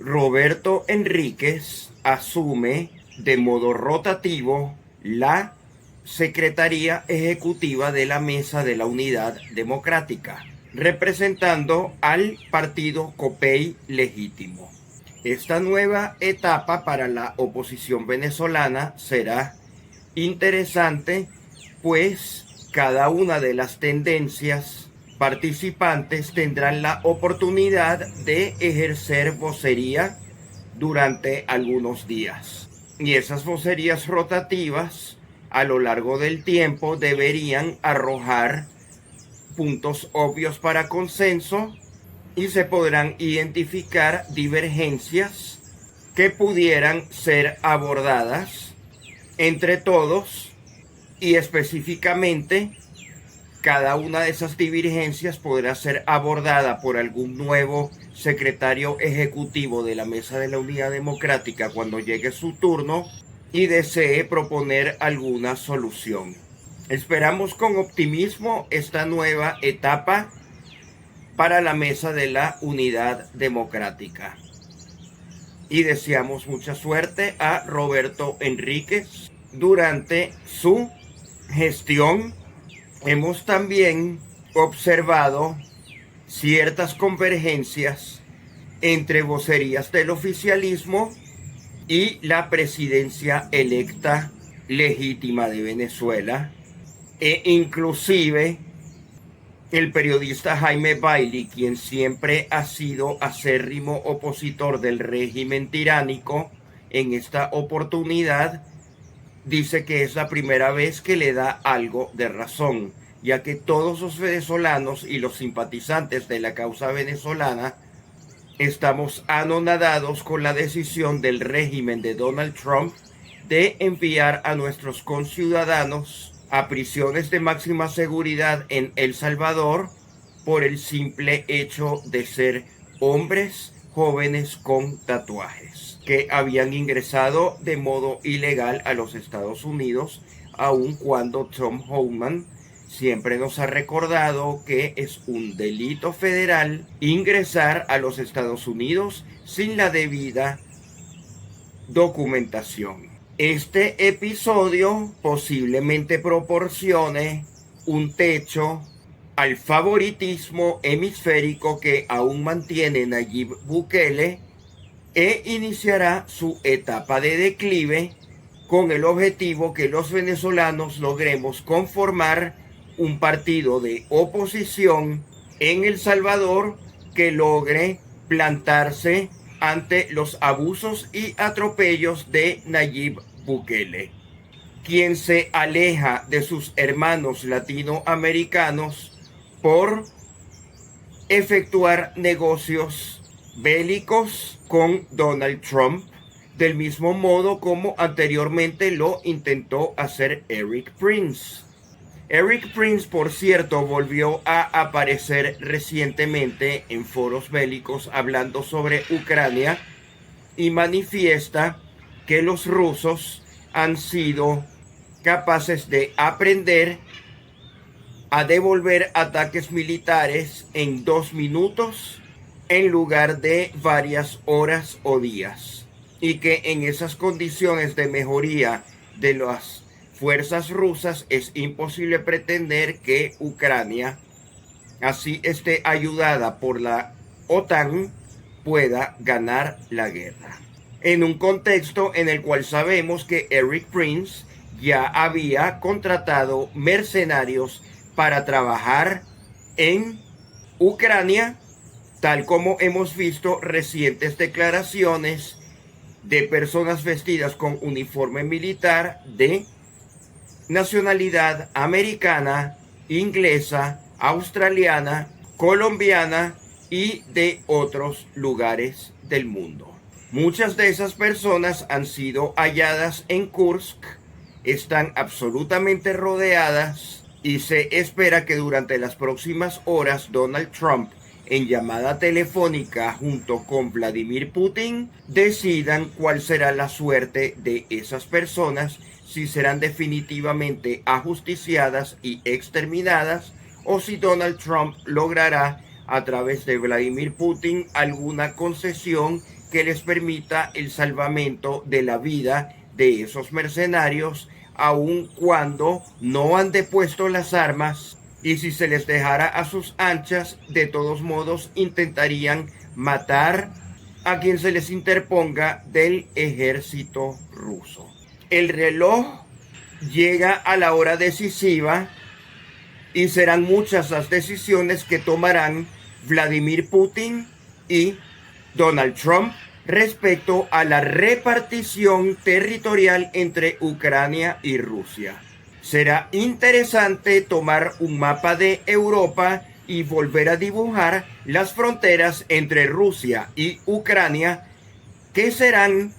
Roberto Enríquez asume de modo rotativo la Secretaría Ejecutiva de la Mesa de la Unidad Democrática, representando al partido Copey Legítimo. Esta nueva etapa para la oposición venezolana será interesante, pues cada una de las tendencias participantes tendrán la oportunidad de ejercer vocería durante algunos días. Y esas vocerías rotativas a lo largo del tiempo deberían arrojar puntos obvios para consenso y se podrán identificar divergencias que pudieran ser abordadas entre todos, y específicamente cada una de esas divergencias podrá ser abordada por algún nuevo secretario ejecutivo de la Mesa de la Unidad Democrática cuando llegue su turno y desee proponer alguna solución. Esperamos con optimismo esta nueva etapa para la Mesa de la Unidad Democrática. Y deseamos mucha suerte a Roberto Enríquez durante su gestión. Hemos también observado ciertas convergencias entre vocerías del oficialismo y la presidencia electa legítima de Venezuela, e inclusive el periodista Jaime Bailey, quien siempre ha sido acérrimo opositor del régimen tiránico, en esta oportunidad dice que es la primera vez que le da algo de razón, ya que todos los venezolanos y los simpatizantes de la causa venezolana estamos anonadados con la decisión del régimen de Donald Trump de enviar a nuestros conciudadanos a prisiones de máxima seguridad en El Salvador por el simple hecho de ser hombres jóvenes con tatuajes que habían ingresado de modo ilegal a los Estados Unidos, aun cuando Tom Homan siempre nos ha recordado que es un delito federal ingresar a los Estados Unidos sin la debida documentación. Este episodio posiblemente proporcione un techo al favoritismo hemisférico que aún mantiene Nayib Bukele e iniciará su etapa de declive con el objetivo que los venezolanos logremos conformar un partido de oposición en El Salvador que logre plantarse ante los abusos y atropellos de Nayib Bukele, quien se aleja de sus hermanos latinoamericanos por efectuar negocios bélicos con Donald Trump, del mismo modo como anteriormente lo intentó hacer Erik Prince. Erik Prince, por cierto, volvió a aparecer recientemente en foros bélicos hablando sobre Ucrania y manifiesta que los rusos han sido capaces de aprender a devolver ataques militares en 2 minutos en lugar de varias horas o días, y que en esas condiciones de mejoría de las fuerzas rusas es imposible pretender que Ucrania, así esté ayudada por la OTAN, pueda ganar la guerra. En un contexto en el cual sabemos que Erik Prince ya había contratado mercenarios para trabajar en Ucrania, tal como hemos visto recientes declaraciones de personas vestidas con uniforme militar de nacionalidad americana, inglesa, australiana, colombiana y de otros lugares del mundo. Muchas de esas personas han sido halladas en Kursk, están absolutamente rodeadas y se espera que durante las próximas horas Donald Trump, en llamada telefónica junto con Vladimir Putin, decidan cuál será la suerte de esas personas, si serán definitivamente ajusticiadas y exterminadas o si Donald Trump logrará a través de Vladimir Putin alguna concesión que les permita el salvamento de la vida de esos mercenarios, aun cuando no han depuesto las armas, y si se les dejara a sus anchas, de todos modos intentarían matar a quien se les interponga del ejército ruso. El reloj llega a la hora decisiva y serán muchas las decisiones que tomarán Vladimir Putin y Donald Trump respecto a la repartición territorial entre Ucrania y Rusia. Será interesante tomar un mapa de Europa y volver a dibujar las fronteras entre Rusia y Ucrania, que serán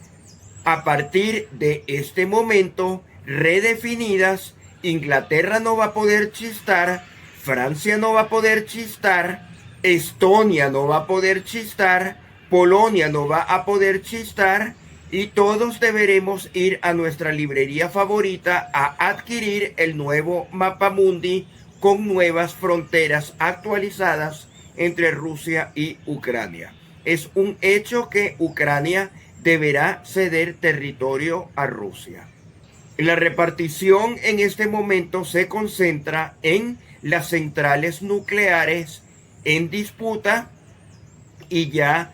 a partir de este momento redefinidas. Inglaterra no va a poder chistar, Francia no va a poder chistar, Estonia no va a poder chistar, Polonia no va a poder chistar, y todos deberemos ir a nuestra librería favorita a adquirir el nuevo mapamundi con nuevas fronteras actualizadas entre Rusia y Ucrania. Es un hecho que Ucrania deberá ceder territorio a Rusia. La repartición en este momento se concentra en las centrales nucleares en disputa, y ya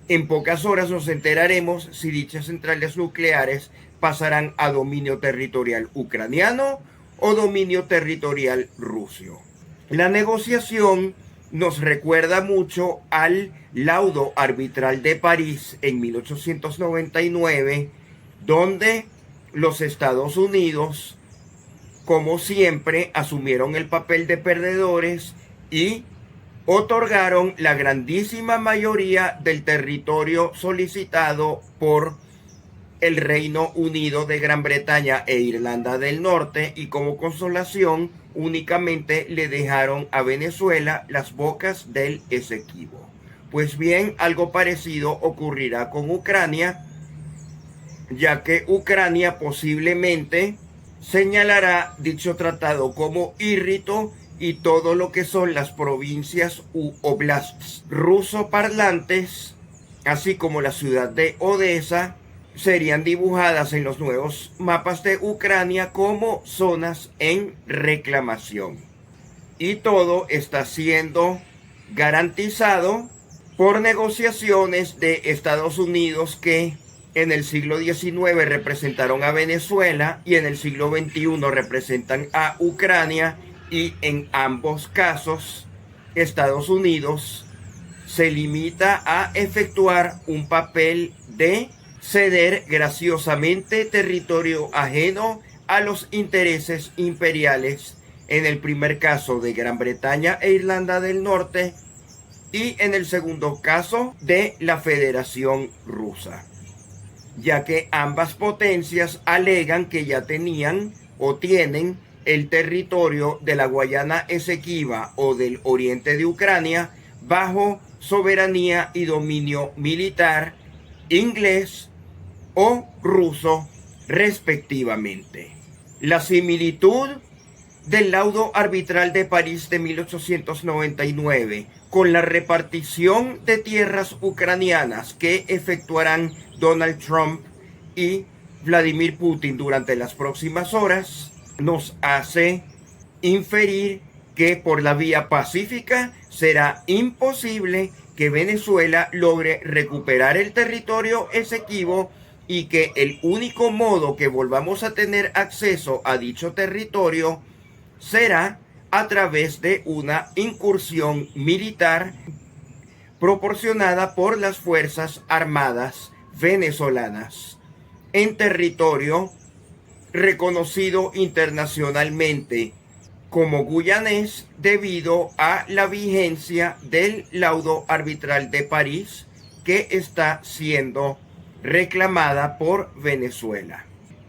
en pocas horas nos enteraremos si dichas centrales nucleares pasarán a dominio territorial ucraniano o dominio territorial ruso. La negociación nos recuerda mucho al laudo arbitral de París en 1899, donde los Estados Unidos, como siempre, asumieron el papel de perdedores y otorgaron la grandísima mayoría del territorio solicitado por el Reino Unido de Gran Bretaña e Irlanda del Norte, y como consolación únicamente le dejaron a Venezuela las bocas del Esequibo. Pues bien, algo parecido ocurrirá con Ucrania, ya que Ucrania posiblemente señalará dicho tratado como írrito, y todo lo que son las provincias u oblasts ruso-parlantes, así como la ciudad de Odessa, serían dibujadas en los nuevos mapas de Ucrania como zonas en reclamación. Y todo está siendo garantizado por negociaciones de Estados Unidos, que en el siglo XIX representaron a Venezuela y en el siglo XXI representan a Ucrania, y en ambos casos Estados Unidos se limita a efectuar un papel de ceder graciosamente territorio ajeno a los intereses imperiales, en el primer caso de Gran Bretaña e Irlanda del Norte, y en el segundo caso de la Federación Rusa, ya que ambas potencias alegan que ya tenían o tienen el territorio de la Guayana Esequiba o del oriente de Ucrania bajo soberanía y dominio militar inglés o ruso, respectivamente. La similitud del laudo arbitral de París de 1899 con la repartición de tierras ucranianas que efectuarán Donald Trump y Vladimir Putin durante las próximas horas nos hace inferir que por la vía pacífica será imposible que Venezuela logre recuperar el territorio Esequibo, y que el único modo que volvamos a tener acceso a dicho territorio será a través de una incursión militar proporcionada por las Fuerzas Armadas venezolanas en territorio reconocido internacionalmente como guyanés, debido a la vigencia del laudo arbitral de París, que está siendo reclamada por Venezuela.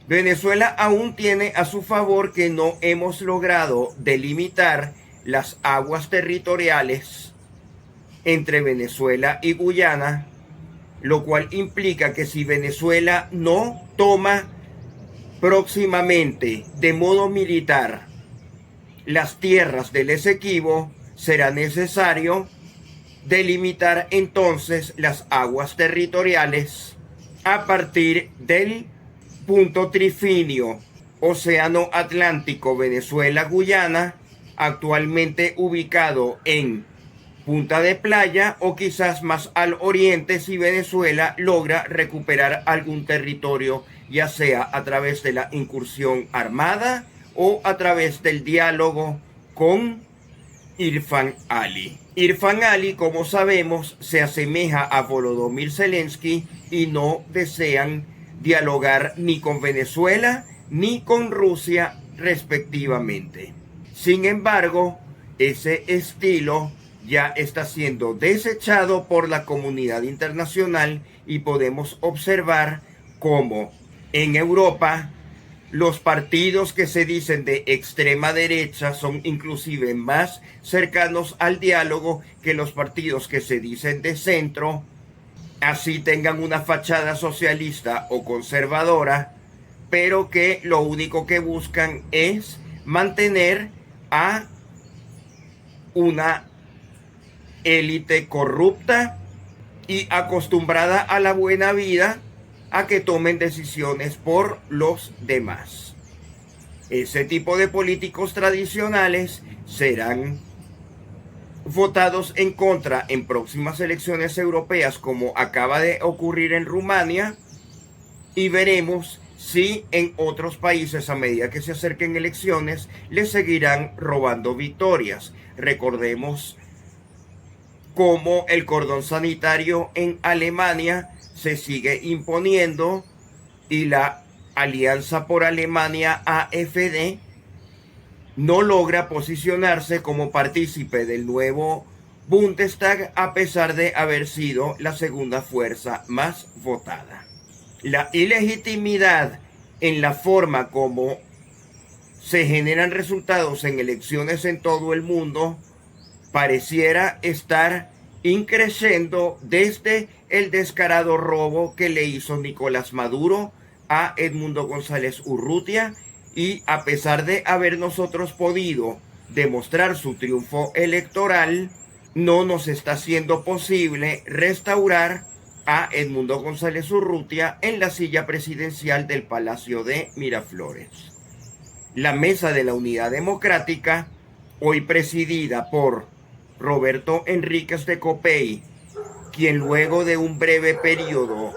Venezuela aún tiene a su favor que no hemos logrado delimitar las aguas territoriales entre Venezuela y Guyana, lo cual implica que si Venezuela no toma próximamente de modo militar las tierras del Esequibo, será necesario delimitar entonces las aguas territoriales a partir del punto trifinio Océano Atlántico Venezuela-Guyana, actualmente ubicado en Punta de Playa, o quizás más al oriente si Venezuela logra recuperar algún territorio, ya sea a través de la incursión armada o a través del diálogo con Irfan Ali. Irfan Ali, como sabemos, se asemeja a Volodymyr Zelensky y no desean dialogar ni con Venezuela ni con Rusia respectivamente. Sin embargo, ese estilo ya está siendo desechado por la comunidad internacional y podemos observar cómo en Europa los partidos que se dicen de extrema derecha son inclusive más cercanos al diálogo que los partidos que se dicen de centro, así tengan una fachada socialista o conservadora, pero que lo único que buscan es mantener a una élite corrupta y acostumbrada a la buena vida, a que tomen decisiones por los demás. Ese tipo de políticos tradicionales serán votados en contra en próximas elecciones europeas, como acaba de ocurrir en Rumania, y veremos si en otros países, a medida que se acerquen elecciones, les seguirán robando victorias. Recordemos cómo el cordón sanitario en Alemania se sigue imponiendo y la Alianza por Alemania, AfD, no logra posicionarse como partícipe del nuevo Bundestag, a pesar de haber sido la segunda fuerza más votada. La ilegitimidad en la forma como se generan resultados en elecciones en todo el mundo pareciera estar increciendo desde el descarado robo que le hizo Nicolás Maduro a Edmundo González Urrutia, y a pesar de haber nosotros podido demostrar su triunfo electoral, no nos está siendo posible restaurar a Edmundo González Urrutia en la silla presidencial del Palacio de Miraflores. La Mesa de la Unidad Democrática, hoy presidida por Roberto Enríquez de Copey, quien luego de un breve periodo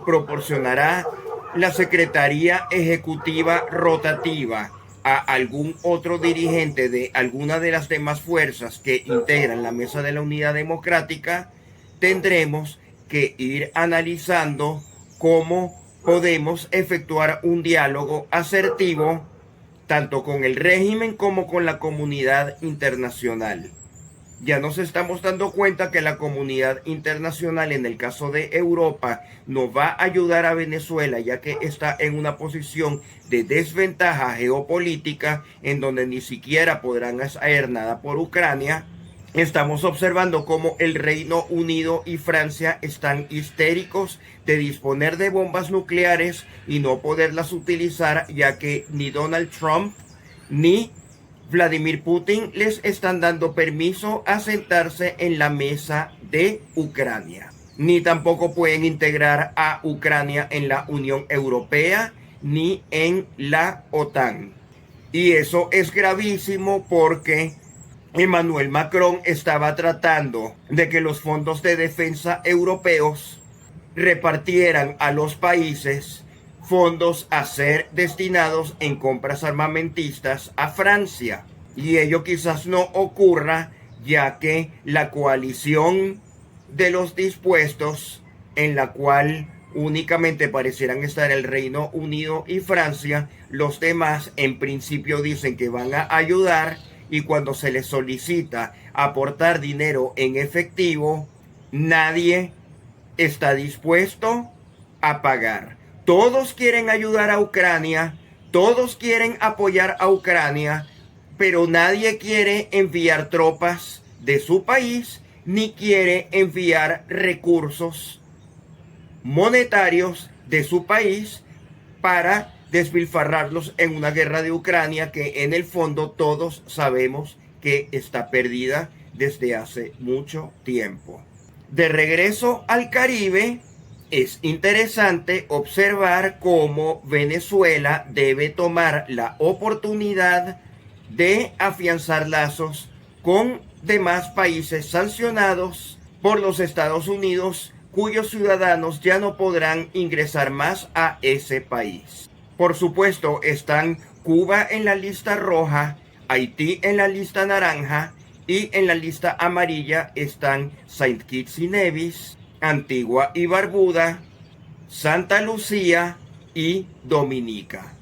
proporcionará la Secretaría Ejecutiva rotativa a algún otro dirigente de alguna de las demás fuerzas que integran la Mesa de la Unidad Democrática, tendremos que ir analizando cómo podemos efectuar un diálogo asertivo tanto con el régimen como con la comunidad internacional. Ya nos estamos dando cuenta que la comunidad internacional, en el caso de Europa, nos va a ayudar a Venezuela, ya que está en una posición de desventaja geopolítica, en donde ni siquiera podrán hacer nada por Ucrania. Estamos observando cómo el Reino Unido y Francia están histéricos de disponer de bombas nucleares y no poderlas utilizar, ya que ni Donald Trump ni Vladimir Putin les están dando permiso a sentarse en la mesa de Ucrania. Ni tampoco pueden integrar a Ucrania en la Unión Europea ni en la OTAN. Y eso es gravísimo porque Emmanuel Macron estaba tratando de que los fondos de defensa europeos repartieran a los países fondos a ser destinados en compras armamentistas a Francia. Y ello quizás no ocurra, ya que la coalición de los dispuestos, en la cual únicamente parecieran estar el Reino Unido y Francia, los demás en principio dicen que van a ayudar, y cuando se les solicita aportar dinero en efectivo, nadie está dispuesto a pagar. Todos quieren ayudar a Ucrania, todos quieren apoyar a Ucrania, pero nadie quiere enviar tropas de su país, ni quiere enviar recursos monetarios de su país para despilfarrarlos en una guerra de Ucrania que en el fondo todos sabemos que está perdida desde hace mucho tiempo. De regreso al Caribe, es interesante observar cómo Venezuela debe tomar la oportunidad de afianzar lazos con demás países sancionados por los Estados Unidos, cuyos ciudadanos ya no podrán ingresar más a ese país. Por supuesto, están Cuba en la lista roja, Haití en la lista naranja y en la lista amarilla están Saint Kitts y Nevis, Antigua y Barbuda, Santa Lucía y Dominica.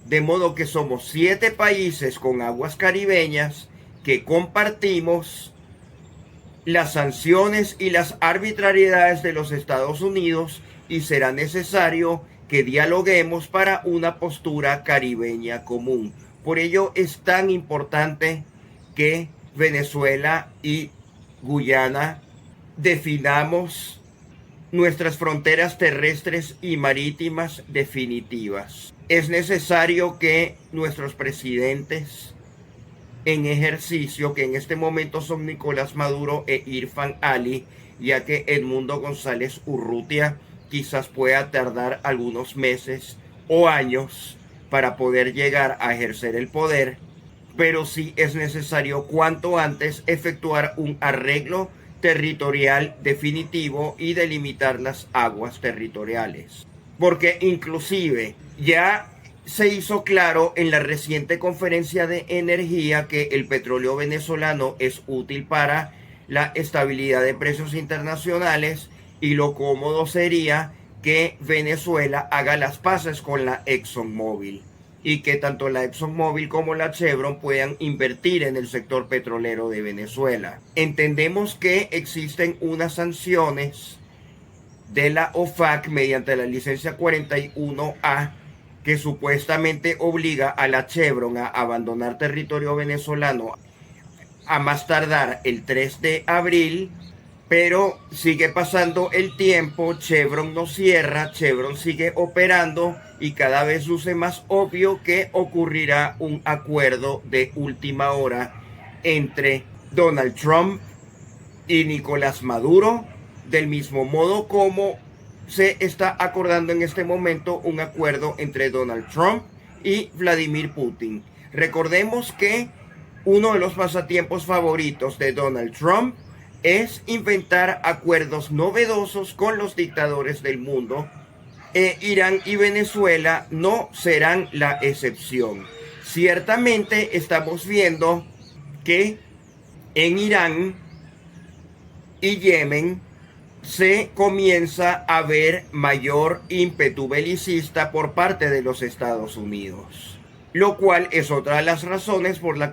De modo que somos 7 países con aguas caribeñas que compartimos las sanciones y las arbitrariedades de los Estados Unidos, y será necesario que dialoguemos para una postura caribeña común. Por ello es tan importante que Venezuela y Guyana definamos nuestras fronteras terrestres y marítimas definitivas. Es necesario que nuestros presidentes en ejercicio, que en este momento son Nicolás Maduro e Irfan Ali, ya que Edmundo González Urrutia quizás pueda tardar algunos meses o años para poder llegar a ejercer el poder, pero sí es necesario cuanto antes efectuar un arreglo territorial definitivo y delimitar las aguas territoriales. Porque inclusive ya se hizo claro en la reciente conferencia de energía que el petróleo venezolano es útil para la estabilidad de precios internacionales, y lo cómodo sería que Venezuela haga las paces con la ExxonMobil y que tanto la ExxonMobil como la Chevron puedan invertir en el sector petrolero de Venezuela. Entendemos que existen unas sanciones de la OFAC mediante la licencia 41A que supuestamente obliga a la Chevron a abandonar territorio venezolano a más tardar el 3 de abril, pero sigue pasando el tiempo, Chevron no cierra, Chevron sigue operando y cada vez luce más obvio que ocurrirá un acuerdo de última hora entre Donald Trump y Nicolás Maduro, del mismo modo como se está acordando en este momento un acuerdo entre Donald Trump y Vladimir Putin. Recordemos que uno de los pasatiempos favoritos de Donald Trump es inventar acuerdos novedosos con los dictadores del mundo. Irán y Venezuela no serán la excepción. Ciertamente estamos viendo que en Irán y Yemen se comienza a ver mayor ímpetu belicista por parte de los Estados Unidos, lo cual es otra de las razones por las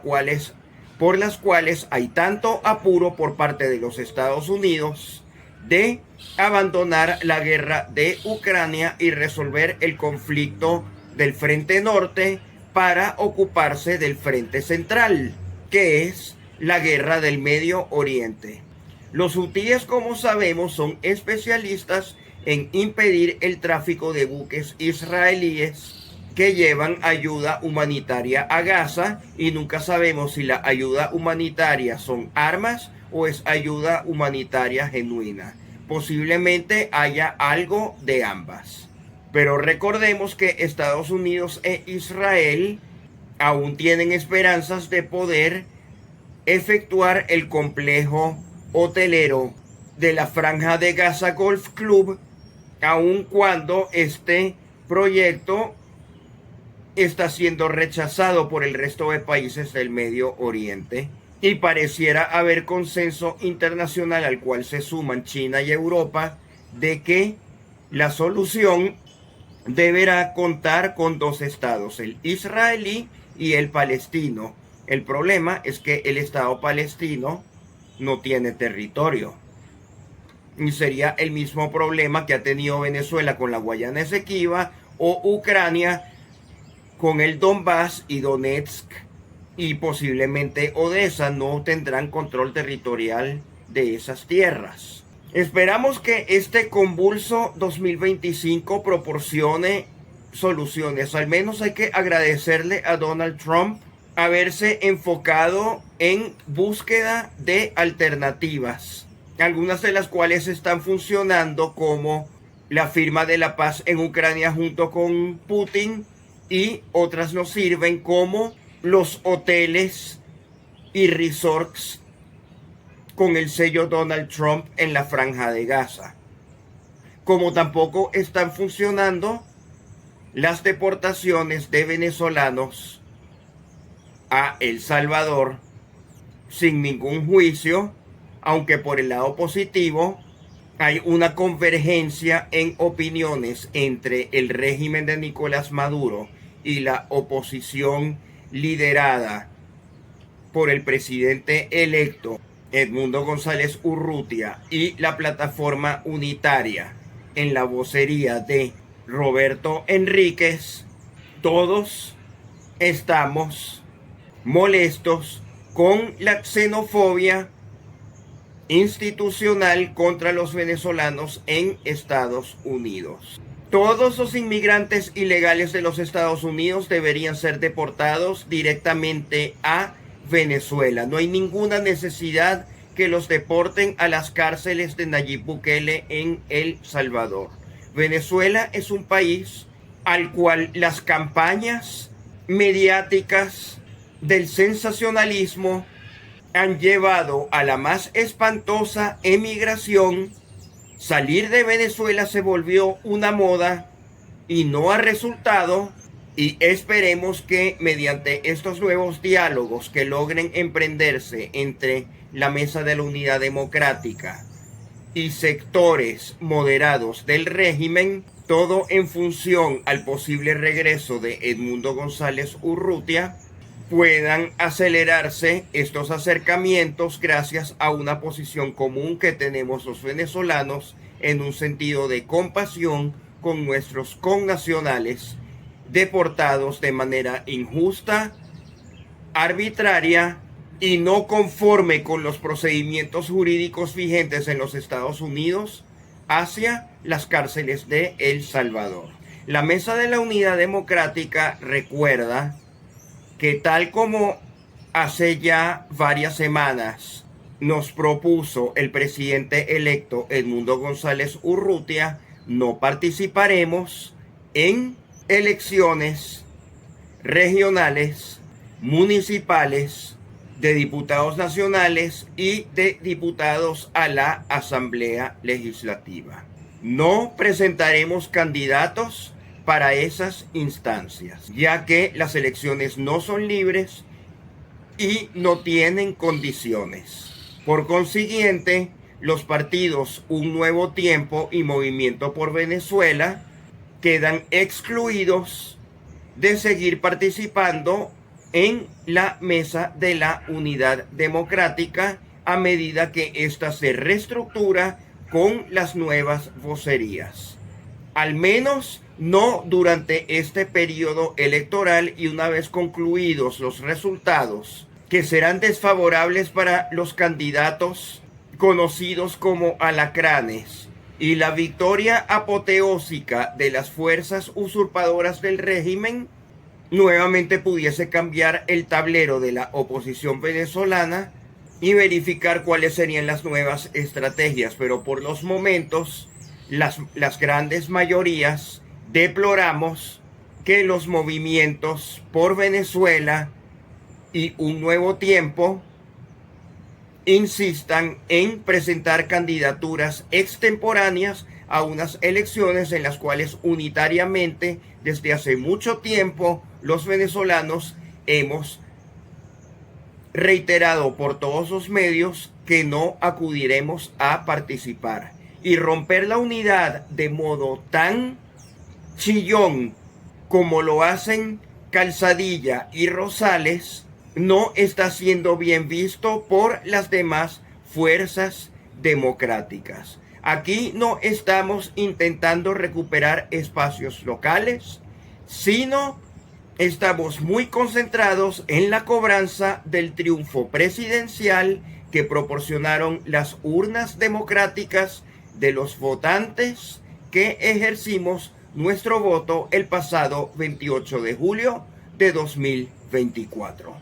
cuales hay tanto apuro por parte de los Estados Unidos de abandonar la guerra de Ucrania y resolver el conflicto del frente norte para ocuparse del frente central, que es la guerra del Medio Oriente. Los hutíes, como sabemos, son especialistas en impedir el tráfico de buques israelíes que llevan ayuda humanitaria a Gaza, y nunca sabemos si la ayuda humanitaria son armas o es ayuda humanitaria genuina. Posiblemente haya algo de ambas. Pero recordemos que Estados Unidos e Israel aún tienen esperanzas de poder efectuar el complejo hotelero de la Franja de Gaza Golf Club, aun cuando este proyecto está siendo rechazado por el resto de países del Medio Oriente, y pareciera haber consenso internacional al cual se suman China y Europa de que la solución deberá contar con 2 estados, el israelí y el palestino. El problema es que el estado palestino no tiene territorio, y sería el mismo problema que ha tenido Venezuela con la Guayana Esequiba o Ucrania con el Donbass y Donetsk, y posiblemente Odessa. No tendrán control territorial de esas tierras. Esperamos que este convulso 2025 proporcione soluciones. Al menos hay que agradecerle a Donald Trump haberse enfocado en búsqueda de alternativas, algunas de las cuales están funcionando, como la firma de la paz en Ucrania junto con Putin, y otras nos sirven, como los hoteles y resorts con el sello Donald Trump en la Franja de Gaza. Como tampoco están funcionando las deportaciones de venezolanos a El Salvador sin ningún juicio, aunque por el lado positivo hay una convergencia en opiniones entre el régimen de Nicolás Maduro y la oposición liderada por el presidente electo Edmundo González Urrutia y la plataforma unitaria en la vocería de Roberto Enríquez. Todos estamos molestos con la xenofobia institucional contra los venezolanos en Estados Unidos. Todos los inmigrantes ilegales de los Estados Unidos deberían ser deportados directamente a Venezuela. No hay ninguna necesidad que los deporten a las cárceles de Nayib Bukele en El Salvador. Venezuela es un país al cual las campañas mediáticas del sensacionalismo han llevado a la más espantosa emigración. Salir de Venezuela se volvió una moda y no ha resultado, y esperemos que mediante estos nuevos diálogos que logren emprenderse entre la Mesa de la Unidad Democrática y sectores moderados del régimen, todo en función al posible regreso de Edmundo González Urrutia, puedan acelerarse estos acercamientos gracias a una posición común que tenemos los venezolanos en un sentido de compasión con nuestros connacionales deportados de manera injusta, arbitraria y no conforme con los procedimientos jurídicos vigentes en los Estados Unidos hacia las cárceles de El Salvador. La Mesa de la Unidad Democrática recuerda que, tal como hace ya varias semanas nos propuso el presidente electo Edmundo González Urrutia, no participaremos en elecciones regionales, municipales, de diputados nacionales y de diputados a la Asamblea Legislativa. No presentaremos candidatos para esas instancias, ya que las elecciones no son libres y no tienen condiciones. Por consiguiente, los partidos Un Nuevo Tiempo y Movimiento por Venezuela quedan excluidos de seguir participando en la Mesa de la Unidad Democrática a medida que ésta se reestructura con las nuevas vocerías. Al menos no durante este periodo electoral, y una vez concluidos los resultados, que serán desfavorables para los candidatos conocidos como alacranes, y la victoria apoteósica de las fuerzas usurpadoras del régimen, nuevamente pudiese cambiar el tablero de la oposición venezolana y verificar cuáles serían las nuevas estrategias. Pero por los momentos, las grandes mayorías deploramos que los movimientos por Venezuela y Un Nuevo Tiempo insistan en presentar candidaturas extemporáneas a unas elecciones en las cuales unitariamente desde hace mucho tiempo los venezolanos hemos reiterado por todos los medios que no acudiremos a participar. Y romper la unidad de modo tan chillón como lo hacen Calzadilla y Rosales no está siendo bien visto por las demás fuerzas democráticas. Aquí no estamos intentando recuperar espacios locales, sino estamos muy concentrados en la cobranza del triunfo presidencial que proporcionaron las urnas democráticas de los votantes que ejercimos nuestro voto el pasado 28 de julio de 2024.